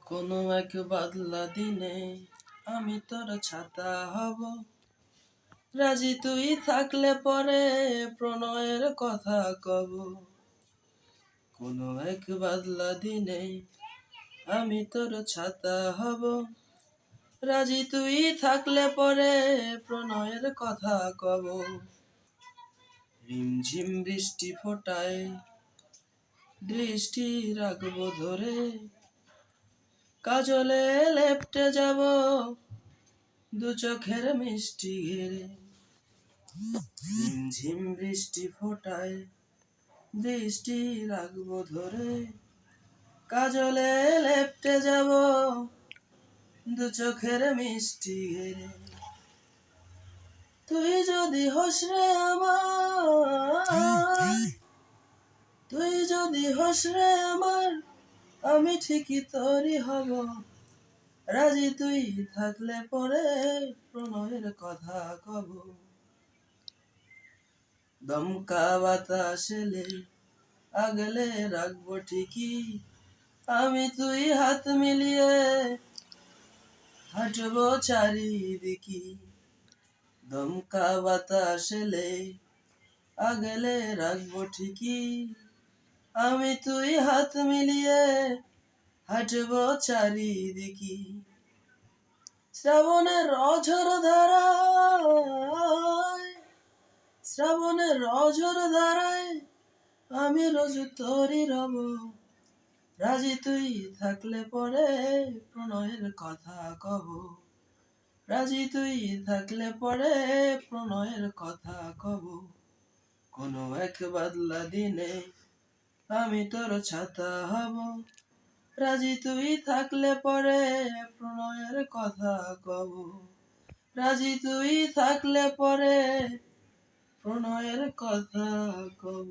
কোনো এক বাদলা দিনে আমি তোর ছাতা হব, রাজি তুই থাকলে পরে প্রণয়ের কথা কব। কোনো এক বাদলা দিনে আমি তোর ছাতা হব, রাজি তুই থাকলে পরে প্রণয়ের কথা কব। রিমঝিম বৃষ্টি ফোটায় দৃষ্টি রাখবো ধরে, কাজলে লেপ্টে যাব দু চোখের মিষ্টি ঘেরে। ঝিম বৃষ্টি ফোটায় দৃষ্টি রাখবো ধরে, কাজলে লেপ্টে যাব দু চোখের মিষ্টি ঘেরে। তুই যদি হোস রে আমার, তুই যদি হোস রে আমার, আমি ঠিকই তোরই হব, রাজি তুই থাকলে পরে প্রণয়ের কথা কব। দমকা বাতাস এলে আগলে রাখবো ঠিকই, আমি তুই হাত মিলিয়ে হাঁটবো চারিদিকে। দমকা বাতাস এলে আগলে রাখবো ঠিকই, আমি তুই হাত মিলিয়ে হাঁটবো চারিদিকে। শ্রাবণের অঝর ধারায়, শ্রাবণের অঝর ধারায় আমি রোজ তোরই রব, রাজি তুই থাকলে পরে প্রণয়ের কথা কব। রাজি তুই থাকলে পরে প্রণয়ের কথা কব। কোনো এক বাদলা দিনে আমি তোর ছাতা হব, রাজি তুই থাকলে পরে প্রণয়ের কথা কব। রাজি তুই থাকলে পরে প্রণয়ের কথা কব।